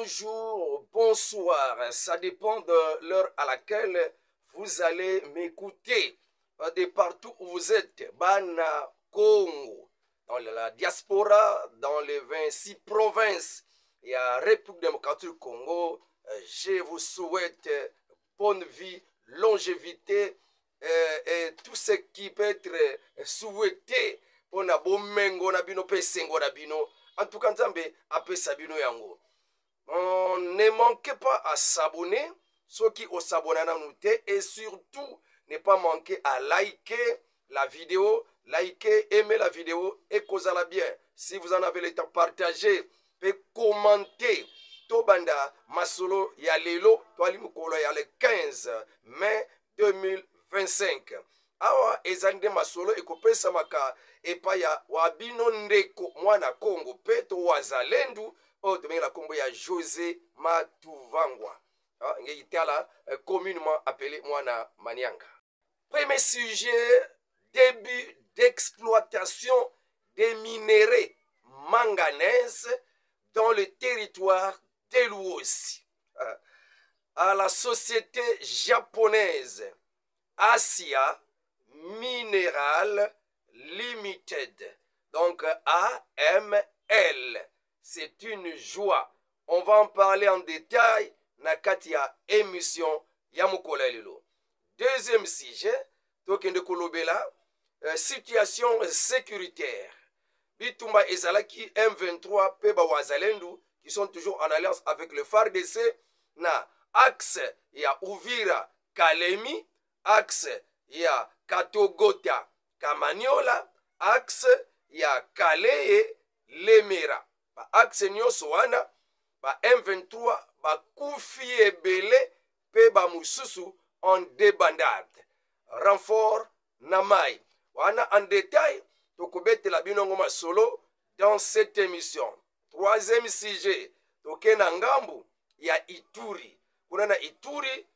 bonjour, bonsoir. Ça dépend de l'heure à laquelle vous allez m'écouter. De partout où vous êtes, Bana Congo, dans la diaspora, dans les 26 provinces et à République démocratique du Congo, je vous souhaite bonne vie, longévité et tout ce qui peut être souhaité pour na bomengo na bino pe sengo na bino. En tout cas, Nzambe ape sabino yango. Ne manquez pas à s'abonner, ceux qui ont s'abonné à nous et surtout ne pas manquer à liker la vidéo, liker, aimer la vidéo et causez-la bien. Si vous en avez le temps, partagez et commentez. Tobanda Masolo ya lelo, toali mukolo ya le 15 mai 2025. Awa ezande Masolo ekopesa maka epa ya wabino ndeko mwana Kongo peto wazalendu o la Kongo ya José Matuvangwa. Ngeyitala communément appelé mwana Manianga. Premier sujet, début d'exploitation des minéraux manganèse dans le territoire de l'Ouossi. À la société japonaise Asia Mineral Limited, donc AML. C'est une joie. On va en parler en détail nakati ya émission ya mokolo lelo. Deuxième sujet, tokende kolobela situation sécuritaire. Bitumba ezalaki M23 pe ba wazalendu qui sont toujours en alliance avec le FARDC na axe ya Uvira Kalemi, axe ya Katogota Kamaniola, axe ya Kaleye Lemera. Ba axe nyonso wana ba M23 ba kufi ebele pe ba mususu en débandade. Renfort Namai. Wana en détail tokobete la binongo masolo dans cette émission. Troisième sujet, tokena ngambu ya Ituri. Kuna na Ituri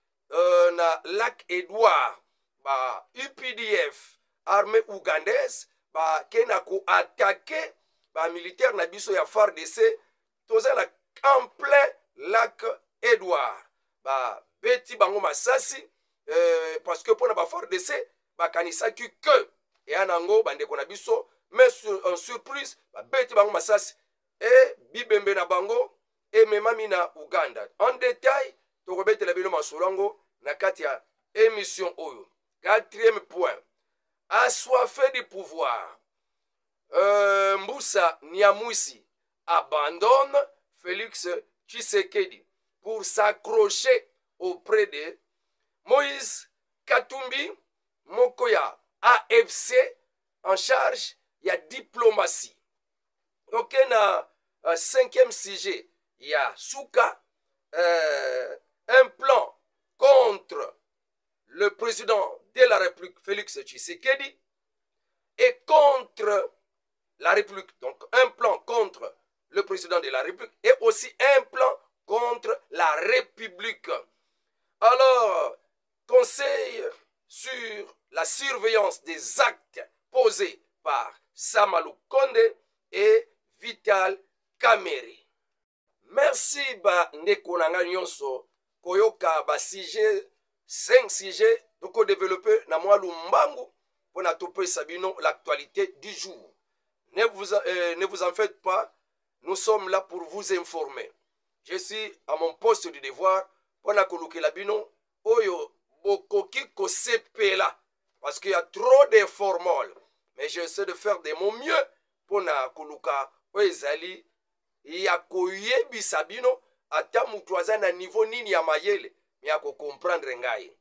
na Lac Edouard, ba UPDF, armée ougandaise, ba kena ko attaquer ba militaire na biso ya FARDC, toza na en plein Lac Edouard. Ba beti bango masasi, parce que pour na ba FARDC, ba kanisaki que et anango bandeko na biso, mais en surprise, ba beti bango masasi, et bibembe na bango, et memami na Uganda. En détail, tokobete la bino masolango na kati ya émission oyo. Quatrième point, assoiffé du pouvoir. Mbusa Nyamwisi abandonne Félix Tshisekedi pour s'accrocher auprès de Moïse Katumbi Mokoya AFC en charge ya diplomatie. Donc na cinquième sujet, il y a Souka, un plan contre le président de la République Félix Tshisekedi et contre la République. Donc un plan contre le président de la République et aussi un plan contre la République. Alors, conseil sur la surveillance des actes posés par Samalou Konde et Vital Kamerhe. Merci ba ndeko nanga nyonso koyoka ba sujet 5 sujets doko développer na mwa lumbangu pona topé sabino l'actualité du jour. Ne vous en faites pas, nous sommes là pour vous informer. Je suis à mon poste de devoir pona kolukela bino oyo bokoki ko sepela parce qu'il y a trop de formules. Mais j'essaie de faire de mon mieux pona koluka oezali ya koyebisa bino ata mutu aza na niveau nini ya mayele mi ya comprendre ngai.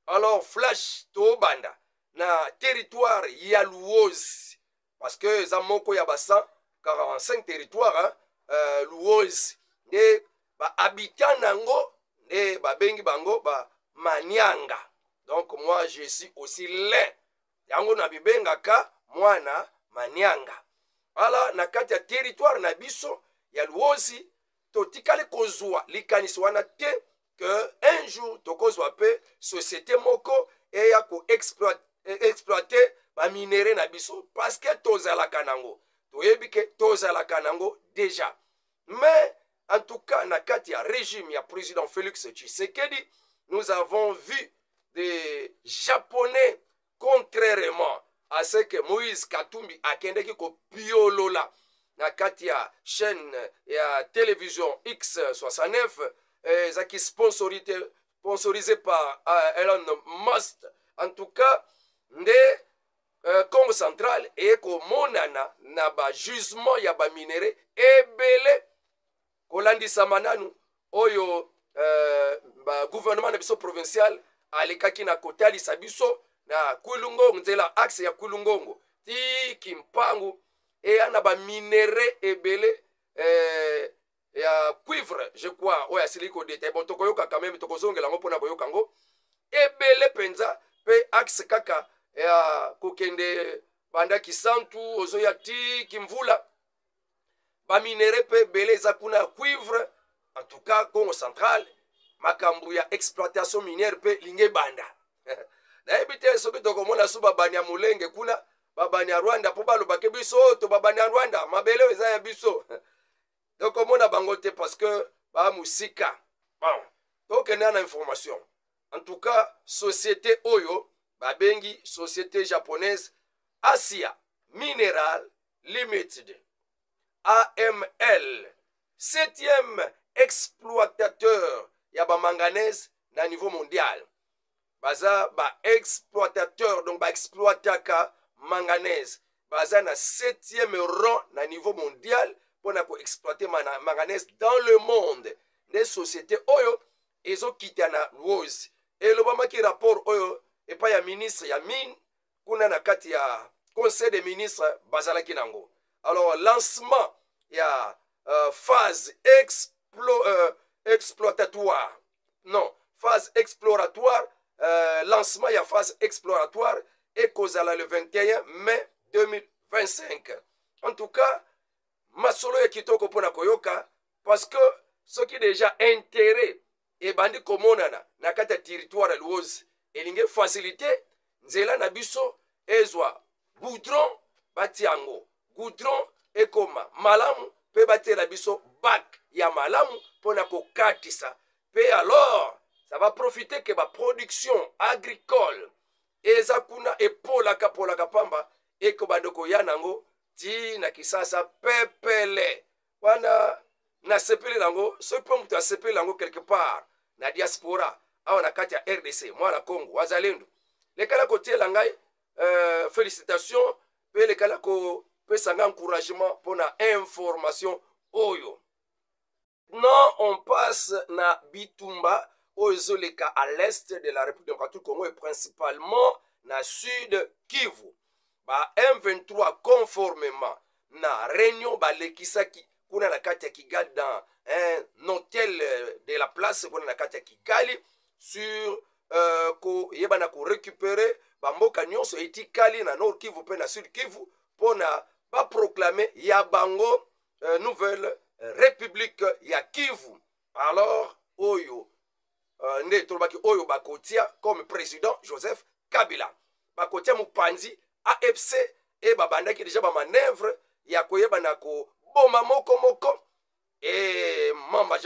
Alors flash to banda na territoire ya Luozi parce que za moko ya basa 45 territoires Luozi de ba habitant nango de ba bengi bango ba Manianga. Donc moi je suis aussi l'un yango na bibengaka mwana Manianga. Ala na kati ya territoire na biso ya Luozi totikale kozwa likanisi wana te que un jour tokozwa pe société moko e ya ko exploiter ba minéraux na biso parce que tozalaka nango toyebi ke tozalaka nango déjà mais En tout cas, na kati ya régime ya président Félix Tshisekedi, nous avons vu des Japonais, contrairement à ce que Moïse Katumbi akendeki ko piolola na kati ya chaîne ya télévision X69, zaki sponsorisé par Elon Musk. En tout cas, nde Congo central ekomonana na ba jugement ya ba minere ebele kolandisama nanu oyo ba gouvernement na biso provincial alekaki na kotalisa biso na Kulungongo, nzela axe ya Kulungongo ti Kimpangu eya na ba minere ebele ya cuivre, je crois, oyo asili kodeta bon tokoyoka quand même, tokozongela ngo mpona koyoka ngo ebele penza pe axe kaka ya kokende banda Kisantu ozoya ti Kimvula baminere pe bele eza kuna cuivre. En tout cas Congo central makambo ya exploitation minière pe linge banda nayebi te soki tokomona su babani ya Mulenge kuna babani ya Rwanda po balobake biso to babani ya Rwanda mabele eza ya biso tokomona bango te parce que bamusika bon tokende na information. En tout cas société oyo babengi société japonaise Asia Mineral Limited AML, 7e exploitateur ya ba manganèse na niveau mondial. Baza ba exploitateur, donc ba exploitaka manganèse. Baza na 7e rang na niveau mondial pour na ko exploiter manganèse dans le monde. Des sociétés oyo ezo kitana rose. Et le bama ki rapport oyo et pas ya ministre ya mine kuna na kati ya conseil des ministres bazalaki nango. Alors lancement il y a phase exploratoire, non, phase exploratoire, lancement il y a phase exploratoire et causala le 21 mai 2025. En tout cas, masolo ya kitoko pona koyoka parce que ce qui est déjà intérêt et bandi komonana na kata territoire luozi elinge facilité nzela na biso ezwa goudron batiango goudron ekoma malamu pe batela biso bac ya malamu pona kokatisa pe alors ça va profiter que ba production agricole eza kuna epolaka pamba eko bandoko ya nango ti na kisasa pepele wana na sepele nango so pe mutu asepele nango quelque part na diaspora awa na kati ya RDC mwana Congo wazalendo lekala kotiela ngai félicitations pe lekala ko pesa nga encouragement pour la information oyo. Non, on passe na Bitumba ozoleka à l'est de la République démocratique du Congo et principalement na sud Kivu. Ba M23 conformément na réunion ba lekisaki kuna na kati ya Kigali dans un hôtel de la place kuna na kati ya Kigali sur ko yebana ko récupérer ba mboka nyonso etikali na Nord Kivu pe na Sud Kivu pona ba proclamer ya bango nouvelle république ya Kivu. Alors oyo nde tolobaki oyo bakotia comme président Joseph Kabila bakotia mupanzi AFC e babandaki déjà ba manœuvre ya koyeba na ko boma moko et Mamba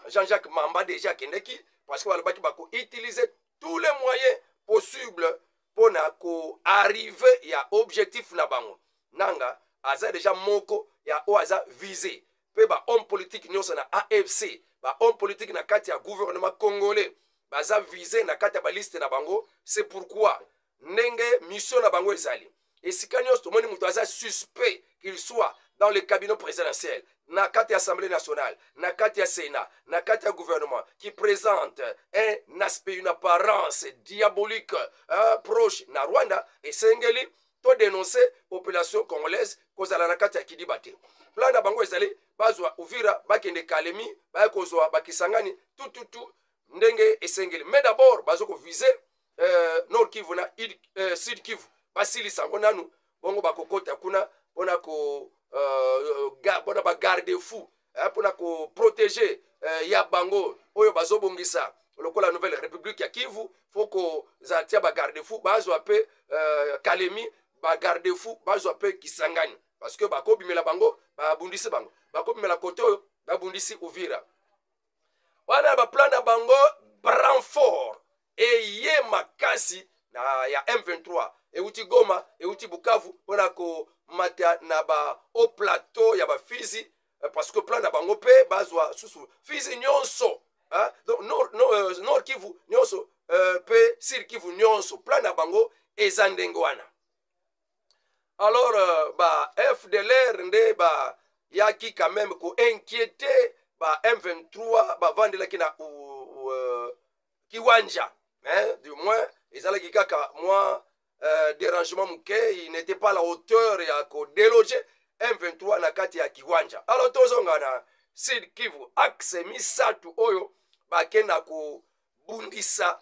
Jean-Jacques Mamba déjà kendeki parce que balobaki bako utiliser tous les moyens possibles pour na ko arriver ya objectif na bango nanga aza déjà moko ya o aza visé pe ba homme politique nyonso na AFC ba homme politique na kati ya gouvernement congolais baza visé na kati ya ba liste na bango. C'est pourquoi ndenge mission na bango ezali esika nyonso tomoni mutu aza suspect qu'il soit dans le cabinet présidentiel na kati ya Assemblée nationale na kati ya Sénat na kati ya gouvernement qui présente un aspect, une apparence diabolique proche na Rwanda esengeli to dénoncer population congolaise kozala na kati ya Kidibate plan na bango ezali bazwa Uvira bakende Kalemi bakozwa bakisangani tout ndenge esengeli mais d'abord bazoko viser Nord Kivu na Sud Kivu basili sango nanu bongo bakokota kuna bona ko bona ba garde fou pona ko protéger ya bango oyo bazobongisa lokola nouvelle république ya Kivu foko zatia ba garde fou bazwa pe Kalemi ba garde fou bazwa pe Kisangani parce que bakobimela bango babundise bango bakobimela koto babundisi Uvira. Wana ba plan na bango Branfort eye makasi na ya M23 euti Goma euti Bukavu pona ko mata na ba au plateau ya ba Fizi parce que plan na bango pe bazwa susu Fizi nyonso hein donc nord Kivu nyonso pe Sud Kivu nyonso plan na bango ezandengwana. Alors ba FDLR nde ba yaki quand même ko inquiéter ba M23 ba vandela kina Kiwanja, hein, du moins ezalaki kaka moi dérangement muke, il n'était pas à la hauteur ya ko déloger M23 na kati ya Kiwanja. Alors tozonga na Sud Kivu axe misatu oyo ba kenda ko bundisa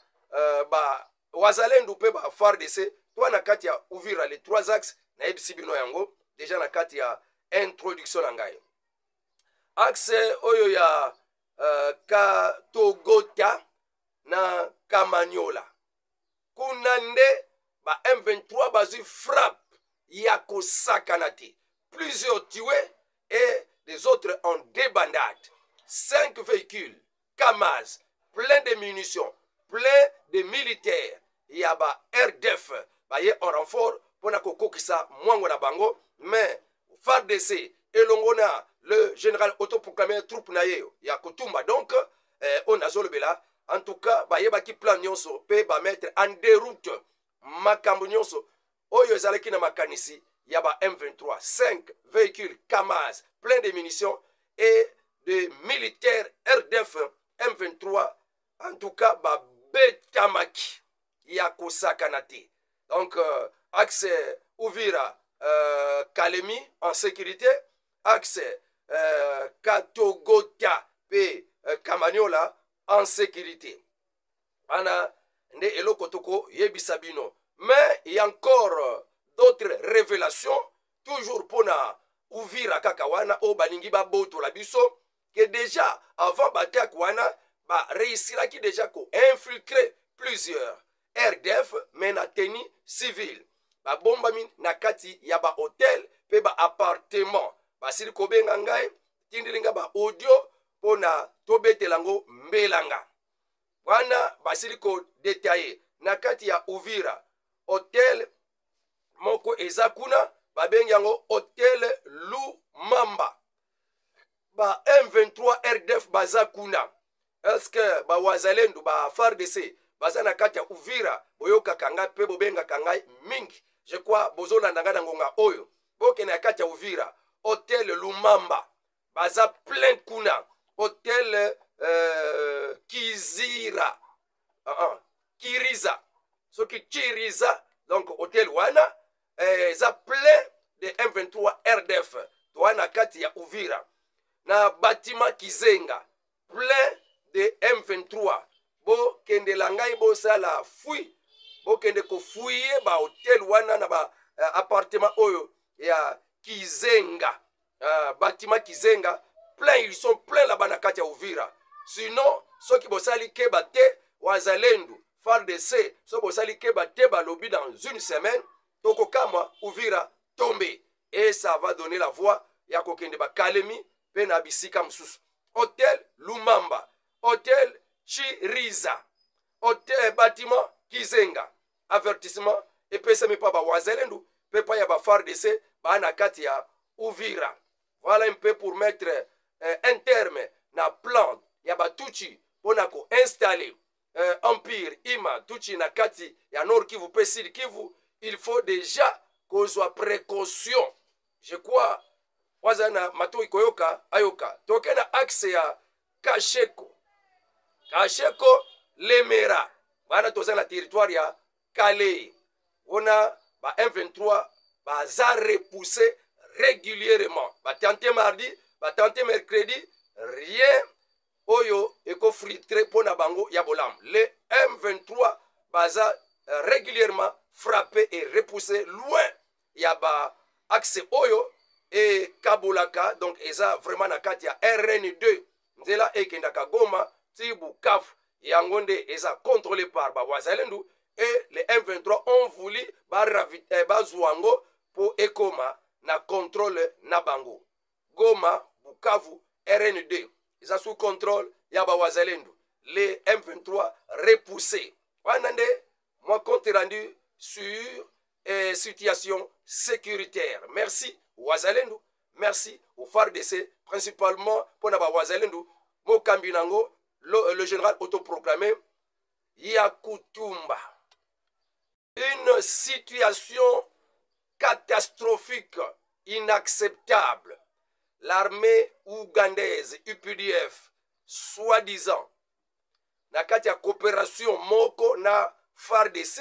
ba wazalendo pe ba FARDC to na kati ya Uvira les trois axes na ebisibino yango déjà na kati ya introduction na ngai. Axe oyo ya Katogota na Kamanyola kuna nde ba M23 bazu frappe ya kosakanate, plusieurs tués et des autres en débandade. 5 véhicules Kamaz plein de munitions, plein de militaires, ya ba RDF baye en renfort pona kokokisa mwango na bango, mais FARDC elongona le général autoproclamé troupe na yeyo ya Kotumba. Donc on a zolobela en tout cas baye baki plan nyonso pe ba mettre en déroute makambo nyonso oyo ezalaki na makanisi ya ba M23. 5 véhicules Kamaz plein de munitions et de militaires RDF M23 en tout cas ba betamaki ya kosakanate. Donc axe Uvira Kalemi en sécurité, axe Katogota pe Kamanyola en sécurité. Ana nde eloko toko yebisabino. Mais il y a encore d'autres révélations toujours pona Uvira kakawana o baningi ba boto la biso que déjà avant batak wana ba réussira qui déjà ko infiltrer plusieurs RDF mais na tenue civile. Ba bomba min na kati ya ba hotel pe ba appartement basili kobenga ngai tindilinga ba audio pona tobetelango mbelanga wana basili ko détailler na kati ya Uvira hotel moko ezakuna babengi yango hotel Lumamba. Ba M23 RDF bazakuna, est-ce que ba wazalendo ba FARDC baza na kati ya Uvira boyoka kanga pe bobenga kangai mingi. Je crois bozola ndanga ngonga oyo boke na kati ya Uvira hotel Lumamba baza plein kuna hotel Kizira Kiriza soki Kiriza donc hotel wana za plein de M23 RDF toana kati ya Uvira na bâtiment Kizenga plein de M23 bo kende langai bo sala fui bo kende ko fouiller ba hotel wana na ba appartement oyo ya Kizenga bâtiment Kizenga plein, ils sont pleins là-bas na kati ya Uvira. Sinon ceux qui bosali keba te wazalendo FARDC so bosali keba te balobi dans une semaine toko kama Uvira tomber et ça va donner la voie ya kokende ba Kalemi pe na bisika msusu. Hotel Lumamba, hotel Chiriza, hotel bâtiment Kizenga. Avertissement et pesa mi pa ba wazalendo pe pa ya ba FARDC ba na kati ya Uvira. Voilà un peu pour mettre un terme na plan ya ba Tuchi pona ko installer empire ima Tuchi na kati ya Nord Kivu pe Sud Kivu. Il faut déjà qu'on soit précaution. Je crois wazana mato ikoyoka ayoka tokena axe ya Kasheko Lemera bana toza na territoire ya Kale. On a ba M23 baza repoussé régulièrement. Ba tenter mardi, ba tenter mercredi, rien oyo eko fritre pona bango ya bolam. Les M23 baza régulièrement frappé et repoussé loin ya ba axe oyo et Kabolaka, donc eza vraiment na kati ya RN2 nzela ekendaka Goma ti Bukavu yangonde eza contrôlé par ba wazalendo et les M23 ont voulu bazwango pour ekoma na contrôle na bango Goma Bukavu RN2 eza sous contrôle ya bawazalendo. Les M23 repoussés. Wanande, moi compte rendu sur situation sécuritaire. Merci wazalendo, merci au FARDC, principalement pour na bawazalendo. Mokambi nango, le général autoproclamé Yakutumba. Une situation catastrophique, inacceptable. L'armée ougandaise, UPDF, soi-disant, na kati ya coopération moko na FARDC,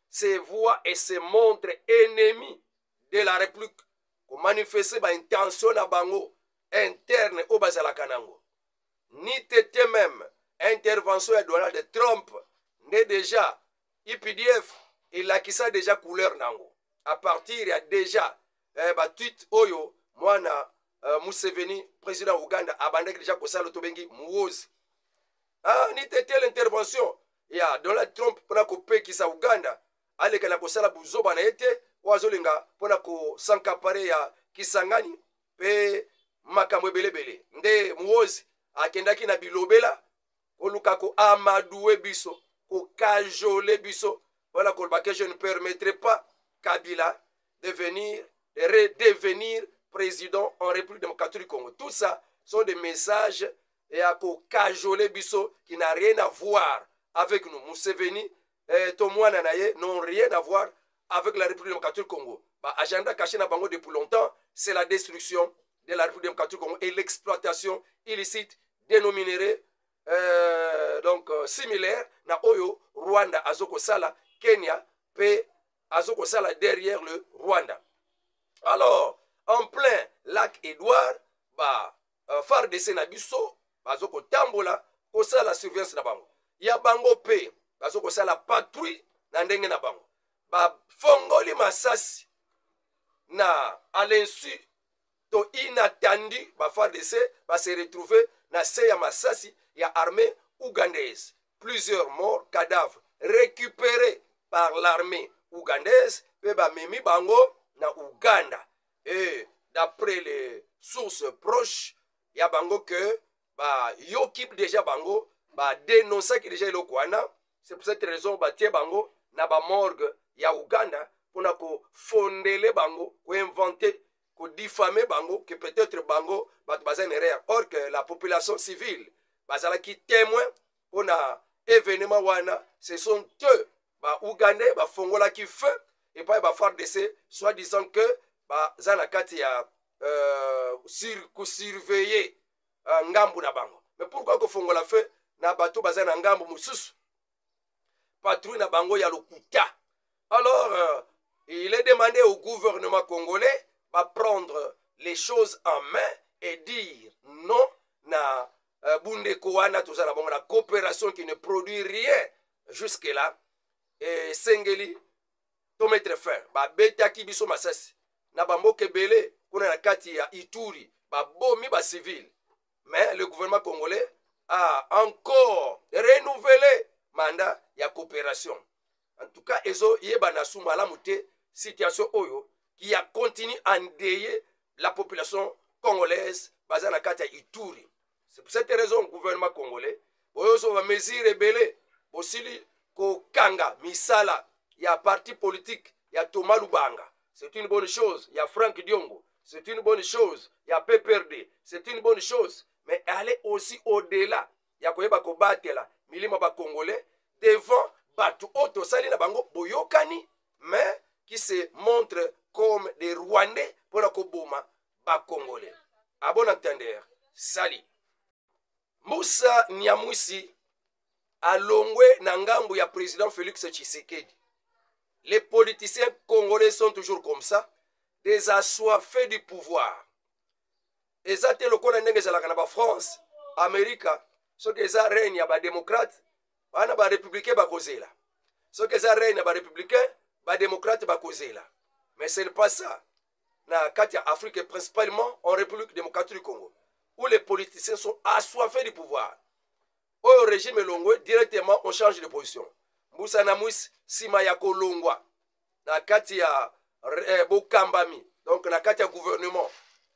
se voit et se montre ennemi de la République, pour manifester ba intention na bango interne au bazalaka nango. Ni tete même intervention de Donald Trump n'est déjà IPDF il a qui ça déjà couleur nango. À partir il y a déjà tweet oyo mwana Museveni président Ouganda abandaki déjà kosala tobengi muozi. Ah ni tete l'intervention ya Donald Trump pona ko pekisa Uganda aleka na kosala buzoba na ete wazolinga pona ko sankapare ya Kisangani pe makambo ebelebele nde muozi akendaki na bilobela koluka ko amadoué biso ko kajole biso voilà que je ne permettrai pas Kabila de redevenir président en République démocratique du Congo. Tout ça sont des messages et à ko kajole biso qui n'a rien à voir avec nous. Museveni et Tomwana Naye n'ont rien à voir avec la République démocratique du Congo. Bah, agenda caché na bango depuis longtemps, c'est la destruction de la République démocratique du Congo et l'exploitation illicite des minéraux similaires na Oyo, Rwanda, Azoko Sala, Kenya, pe Azoko Sala derrière le Rwanda. Alors, en plein lac Édouard, FARDC na biso, Azoko Tambola, Kosala surveillance na bango. Ya bango pe, Azoko Sala patrouille na ndenge na bango. Fongoli masasi na à l'insu to inattendu FARDC va se retrouver na seya masasi ya armée ougandaise. Plusieurs morts, cadavres récupérés par l'armée ougandaise pe memi bango na Ouganda. Et d'après les sources proches, ya bango que yokip déjà bango dénoncer qui déjà le kwana. C'est pour cette raison tie bango na morgue ya Ouganda pour na ko fondele bango, ko inventer, ko diffamer bango que peut-être bango baza erreur. Or que la population civile bazala qui témoin pour na événement wana, ce sont eux Ougandais fongola qui fait et pas FARDC soi-disant que zana kati ya surveiller ngambu na bango. Mais pourquoi ko fongola fait na bato bazana ngambu mususu patrouille na bango ya lokuta. Alors il est demandé au gouvernement congolais de prendre les choses en main et dire non na bundeko wana tozala bango la coopération qui ne produit rien jusque là. Et Sengeli to mettre fin betaki biso masasi na bamboke belé kuna na kati ya Ituri bomi civil. Mais le gouvernement congolais a encore renouvelé mandat ya coopération. En tout cas ezo yeba na sumala mute situation oyo qui a continué à endeuiller la population congolaise basée na kati ya Ituri. C'est pour cette raison le gouvernement congolais oyo va mesure belé bosili ko kanga misala ya parti politique ya Thomas Lubanga. C'est une bonne chose. Il y a Frank Diongo. C'est une bonne chose. Il y a PPRD. C'est une bonne chose. Mais aller aussi au-delà. Il y a koyeba ko batela milima ba congolais devant batu auto sali na bango boyokani mais qui se montrent comme des Rwandais pour la koboma ba congolais. À bon entendeur. Sali. Moussa Nyamwisi alongwe na ngambu ya président Félix Tshisekedi. Les politiciens congolais sont toujours comme ça, des assoiffés du pouvoir. Et ça, c'est le cas de France, Amérique, ce que ça règne à démocrate, à républicain, ce que ça règne à républicain, à démocrate, mais ce n'est pas ça. Dans Afrique, principalement en République démocratique du Congo, où les politiciens sont assoiffés du pouvoir. Au régime Longwe, directement, on change de position. Moussa Namwis Simayako Longwa, na kati ya Bokambami, donc na kati ya gouvernement,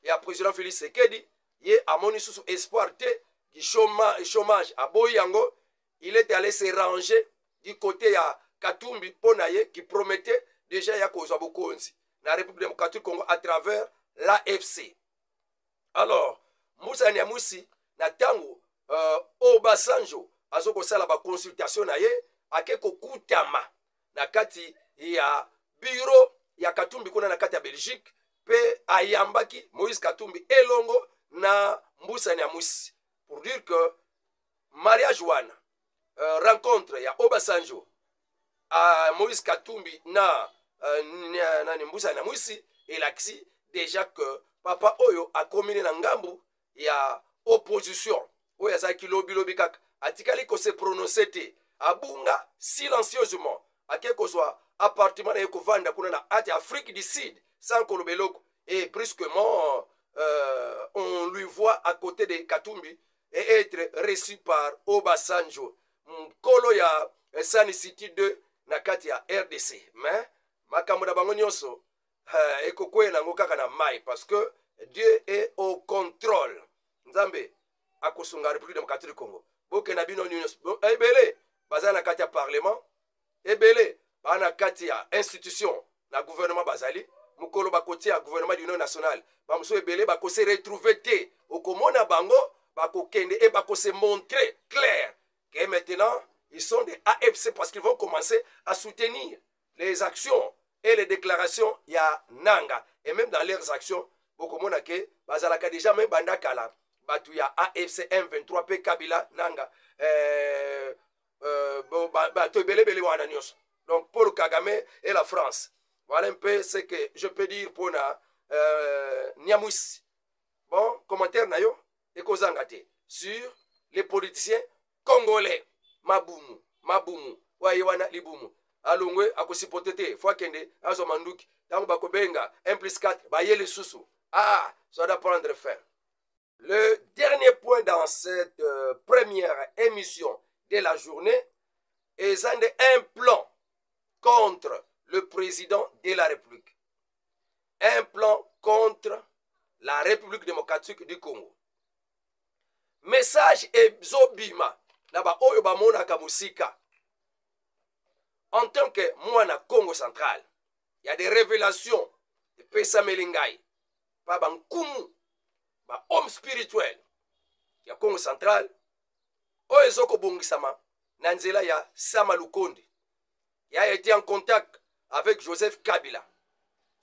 et ya président Félix Sekedi, ye amoni sous espoir te du chômage à Boyango, il est allé se ranger du côté ya Katumbi Ponaye qui promettait déjà ya kozwa bokonzi na République démocratique du Congo à travers l'AFC. Alors, Moussa Niamousi na tango Obasanjo azoko sala ba consultation na ye akeko kutama na kati ya bureau ya Katumbi kuna na kati ya Belgique pe ayambaki Moïse Katumbi elongo na Moussa Niamousi pour dire que mariage wana rencontre ya Obasanjo à Moïse Katumbi na Moussa Niamousi elakisi déjà que papa oyo a combiné na ngambu ya opposition oyo azaki lobi kaka atikali ko se prononcer te abunga silencieusement ake kozwa appartement na ekovanda kuna na ati Afrique du Sud sans kolobeloko et brusquement on lui voit à côté de Katumbi et être reçu par Obasanjo mkolo ya Sani City 2 na kati ya RDC. Mais makambo na bango nyonso ekokwela nango kaka na mai parce que Dieu est au contrôle. Nzambe akosunga République démocratique du Congo. Boke na bino nyonso ebele baza na kati ya parlement, ebele ba na kati ya institution na gouvernement bazali, mukolo bakoti ya gouvernement d'union nationale. Ba muso ebele bako se retrouver te okomona bango bako kende et bako se montrer clair que maintenant ils sont des AFC parce qu'ils vont commencer à soutenir les actions et les déclarations ya Nanga. Et même dans leurs actions, beaucoup de gens bazalaka déjà même bandakala batu ya AFC M23 P Kabila Nanga batu belebele wana nyonso. Donc Paul Kagame et la France. Voilà un peu ce que je peux dire pour Niamousi. Bon, commentaire na yo ekozangate sur les politiciens congolais. Mabumu waye wana libumu alongwe akosipotete fois kende azo manduki tango bakobenga 1+4 bayele susu ça doit prendre fin. Le dernier point dans cette première émission de la journée est un plan contre le président de la République, un plan contre la République démocratique du Congo. Message ezobima naba oyo bamona kamusika. En tant que mwana Congo central, il y a des révélations de Pesa Melingai, pas bankumu, ba homme spirituel, il y a Congo central, oyo zoko bongisama, nanzela ya Sama Lukonde. Il a été en contact avec Joseph Kabila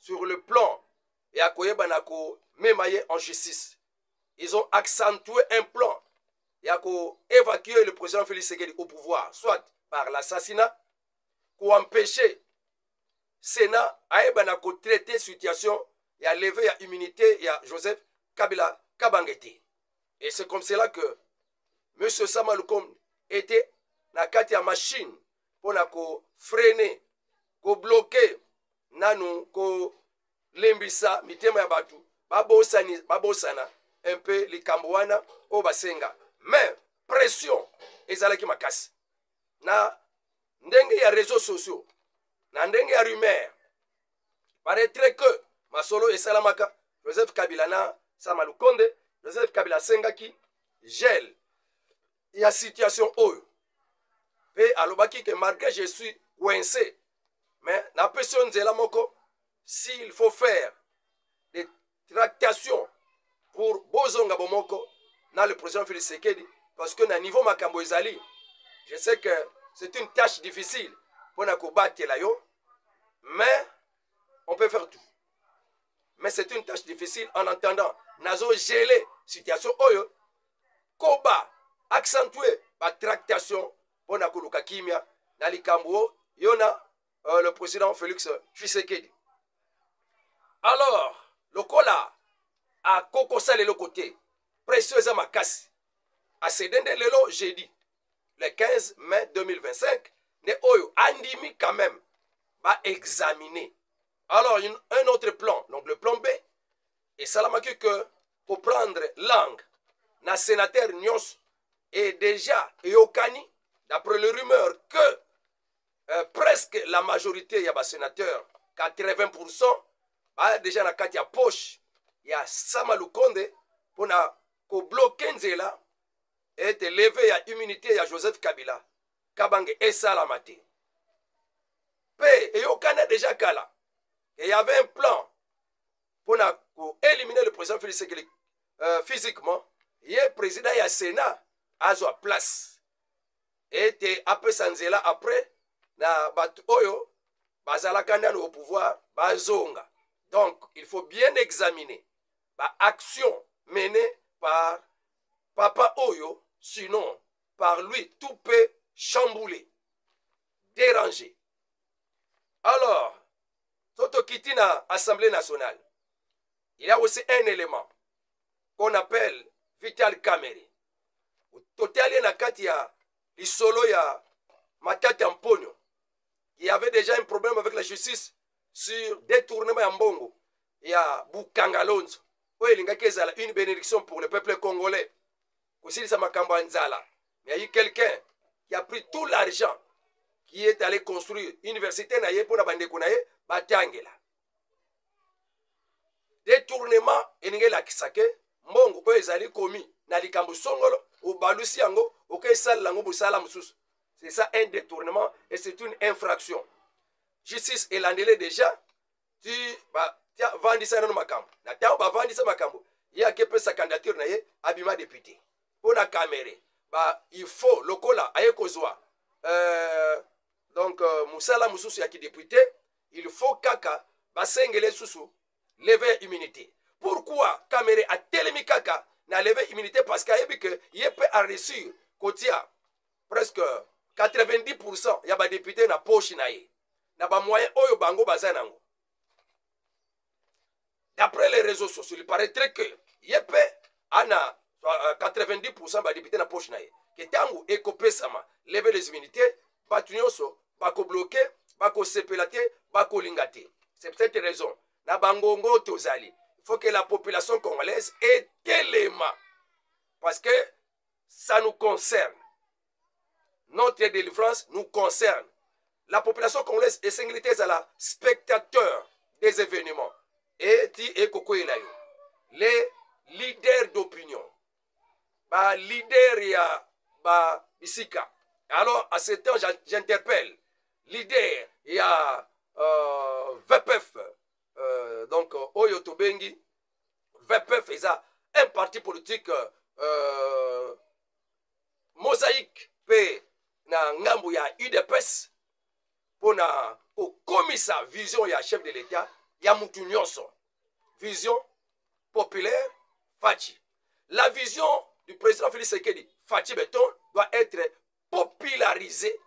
sur le plan et à Koyebanako Memaye en justice. Ils ont accentué un plan et à évacuer le président Félix Tshisekedi au pouvoir, soit par l'assassinat, pour empêcher Sénat à traiter situation et à lever l'immunité à Joseph Kabila Kabangete. Et c'est comme cela que M. Sama Lukonde était dans la machine pour freiner, pour bloquer, pour lembisa mitema ya batu, babosana un peu les Kambouana au Basenga. Mais pression ezalaki makasi. Na ndenge ya réseaux sociaux, na ndenge ya rumeur, paraîtrait que masolo esalamaka Joseph Kabila na Sama Lukonde, Joseph Kabila sengaki gel ya situation oyo. Pe alobaki que malgré je suis coincé, mais na person nzela moko, s'il faut faire des tractations pour bozonga bomoko na le président Félix Tshisekedi, parce que na niveau makambo ezali, je sais que c'est une tâche difficile pour na kobattre la yo, mais on peut faire tout. Mais c'est une tâche difficile en entendant nazo geler situation oyo koba accentuer la tractation pour na koluka kimia na likambo yona le président Félix Tshisekedi. Alors, le kola a kokosa le côté précieux à makasi a cédende lelo jeudi le 15 mai 2025 ne oyo andimi quand même va examiner. Alors un autre plan, donc le plan B, et salamaki que pour prendre langue na sénateur Nyos est déjà yokani d'après les rumeurs que presque la majorité y a des sénateurs 80% a déjà na kati ya poche ya Sama Lukonde pour na bloquer nzela et lever ya immunité ya Joseph Kabila kabange esalama te pe eyokana déjà kala et il y avait un plan pour éliminer le président Félix Tshisekedi physiquement. Il est président ya Sénat azwa place et apesa nzela après na bato oyo bazalaka nano au pouvoir bazonga. Donc il faut bien examiner l'action menée par Papa Oyo, sinon par lui tout peut chambouler, déranger. Alors, Toto Kitina, Assemblée nationale, il y a aussi un élément qu'on appelle Vital Kamere. Total nakati ya lisolo ya Matata Amponyo, qui avait déjà un problème avec la justice sur détournement ya mbongo ya Bukangalonzo. Une bénédiction pour le peuple congolais. Aussi, ça m'a nzala. Mais il y a eu quelqu'un qui a pris tout l'argent qui est allé construire université naye pour la bande konaye batangela. Détournement eninge la kisake mbongo oyo ezali komi na likambo songolo o balusi yango oke sala lango busala mususu. C'est ça un détournement et c'est une infraction. Justice elandele déjà tu vandisa na makambo. Na tao ba vandisa makambo. Ya kepe sa candidature na ye abima député. Pour la caméra, il faut lokola aye kozwa donc musala mususu ya ki député, il faut kaka basengele susu lever immunité. Pourquoi caméra a telemi kaka na lever immunité? Parce qu'il y que il peut en reçu kotia presque 90% ya ba député na poche na ye. Na ba moyen oyo bango bazanango. D'après les réseaux sociaux, il paraîtrait que Yepe ana 90% ba député na poche na ye. Que tango ekopé sama lever les immunités, batunyoso, bako bloqué, bako sepelate, bako lingate. C'est pour cette raison. Na bangongo tozali. Il faut que la population congolaise ait élément. Parce que ça nous concerne. Notre délivrance nous concerne. La population congolaise est singulière à la spectateur des événements. Et les leaders d'opinion, leaders ya bisika. Alors à ce temps j'interpelle leader ya VPF, donc Oyo Tobengi. VPF est un parti politique mosaïque pe na ngambu ya UDPS pour na komisa vision ya chef de l'État ya mutu nyonso. Vision populaire Fachi. La vision du président Félix Tshisekedi Fachi Beton doit être popularisée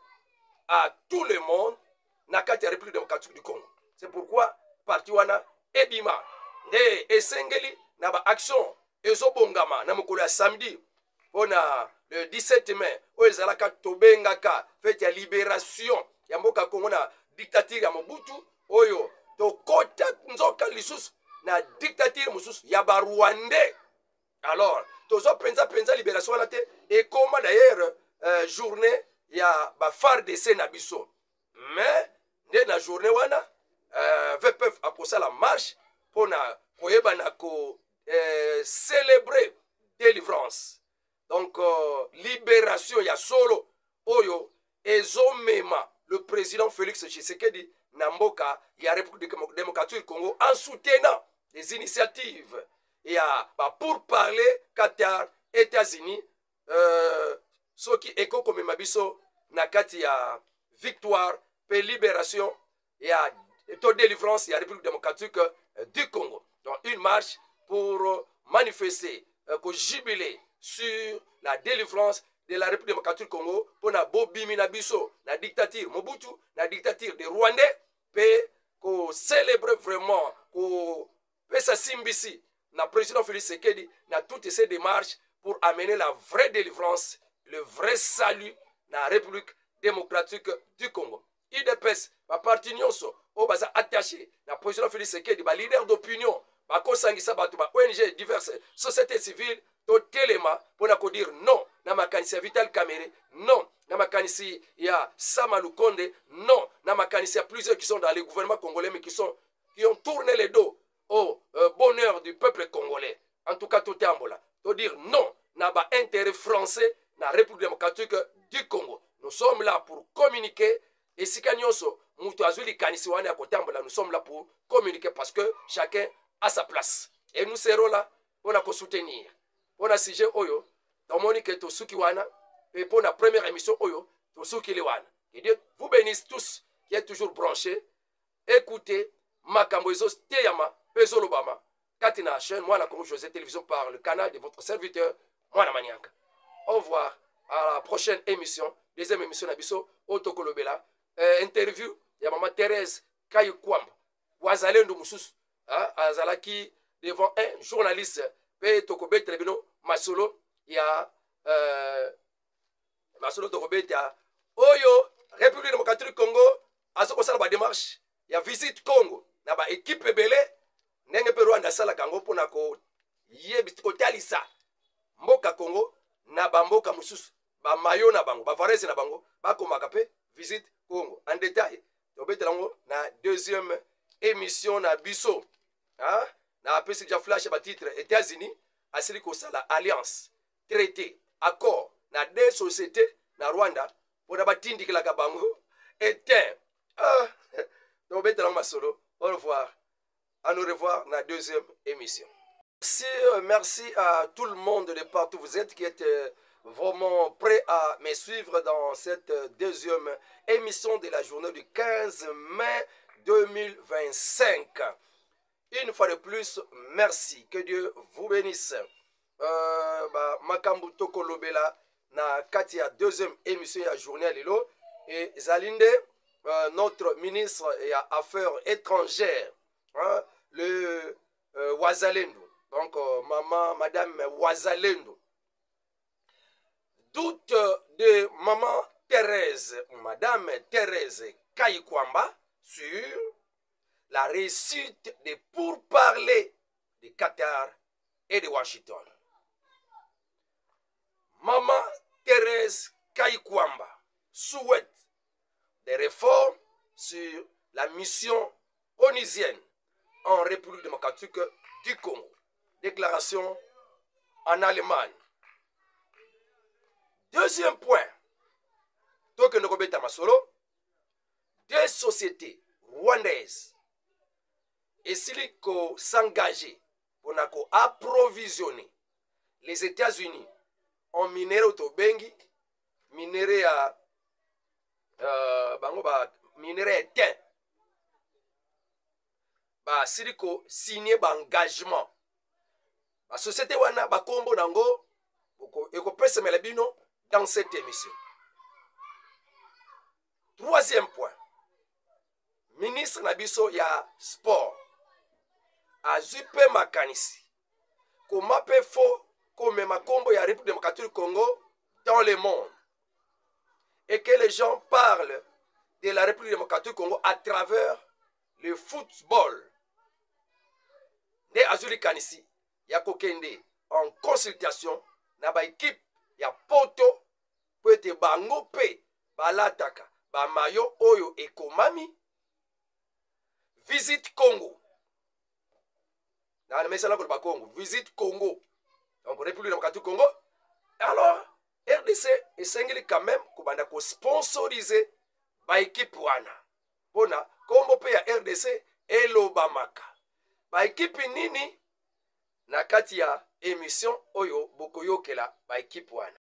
à tout le monde na kati ya République démocratique du Congo. C'est pourquoi parti wana ebima nde esengeli na ba action ezobongama na mokolo ya samedi pona le 17 mai oyo ezalaka tobengaka fete ya libération ya mboka Congo na dictature ya Mobutu oyo tokota nzoka lisusu na dictature mususu ya ba Rwandais. Alors tozo penza libération wana te ekoma d'ailleurs journée ya ba FARDC na biso. Mais nde na journée wana VPF a la marche pour célébrer délivrance. Donc libération ya solo oyo ezomema le président Félix Tshisekedi Namboka ya République démocratique du Congo en soutenant des initiatives et pour parler Qatar, États-Unis, ce qui est comme mabiso nakati ya victoire et libération et à délivrance et à République démocratique du Congo. Donc une marche pour manifester, pour jubiler sur la délivrance de la République démocratique du Congo pour na bobimi na biso la dictature Mobutu, la dictature des Rwandais, pour célébrer vraiment, pour sa simbisi, na président Félix Tshisekedi, na toutes ces démarches pour amener la vraie délivrance, le vrai salut dans la République démocratique du Congo. IDPS, ma parti nyonso, o baza attaché, na président Félix Tshisekedi, ba leader d'opinion, ba kosangisa batu, ba ONG diverses, société civile, to telema, pour dire non, na makanisi ya Vital Kamere, non, na makanisi ya Sama Lukonde, non, na makanisi ya plusieurs qui sont dans le gouvernement congolais, mais qui ont tourné le dos au bonheur du peuple congolais. En tout cas, tout est en bola. de dire non na ba intérêt français na République démocratique du Congo. Nous sommes là pour communiquer et si kanyoso mutu azuli kanisi wana kotambola, nous sommes là pour communiquer parce que chacun a sa place et nous serons là pour la soutenir. Pour la sujet oyo tomoni ke to suki wana et pour la première émission oyo to suki le wana. Et Dieu vous bénisse tous qui êtes toujours branchés. Écoutez makambo ezo teyama pezo lobama katina chaîne moi la Congo José Télévision par le canal de votre serviteur Mwana Manianka. Au revoir à la prochaine émission, deuxième émission Nabiso Otokolobela, interview ya maman Thérèse Kayukwamba wazalendo mususu azalaki devant un journaliste pe tokobeta lebino masolo ya masolo tokobeta oyo République démocratique du Congo azoko sala ba démarche ya visite Congo na ba équipe ebele ndenge pe Rwanda sala kango pona ko yebi kotalisa mboka Congo na bamboka mususu ba mayo na bango ba varese na bango ba komaka pe visite Congo en détail tobetelango na deuxième émission na biso na pesi ja flash ba titre États-Unis asili ko sala alliance traité accord na deux sociétés na Rwanda pour batindikela ka bango éteint tobetelango masolo. Au revoir, à nous revoir dans la deuxième émission. Merci à tout le monde de partout vous êtes qui êtes vraiment prêts à me suivre dans cette deuxième émission de la journée du 15 mai 2025. Une fois de plus, merci. Que Dieu vous bénisse. Makambu Toko Lobela na Katia deuxième émission de la journée Lilo et Zalinde, notre ministre des Affaires étrangères, le Wazalendo. Donc, madame Wazalendo. Doute de maman Thérèse, madame Thérèse Kayukwamba sur la réussite des pourparlers de Qatar et de Washington. Maman Thérèse Kayukwamba souhaite des réformes sur la mission onusienne en République démocratique du Congo. Déclaration en Allemagne. Deuxième point, des sociétés rwandaises essayent de s'engager pour approvisionner les États-Unis en minerai autobengi, minerai à minerai éteint. Siliko signé engagement. La société wana bakombo nango eko pesa melabino dans cette émission. Troisième point. Ministre Nabiso ya sport. Azupe makanisi. Comment peut faut comme makombo ya République démocratique du Congo dans le monde. Et que les gens parlent de la République démocratique du Congo à travers le football. De Azuli Kanisi, ya kokende en consultation na ba équipe ya poto po ete bango pe balataka ba mayo oyo ekomami visite Congo. Na le message là Congo, visite Congo. Donc République démocratique du Congo. Alors RDC esengeli quand même kobanda ko sponsoriser ba équipe wana. Pona kombo pe ya RDC elobamaka. Ba équipe nini na kati ya émission oyo bokoyokela ba équipe wana.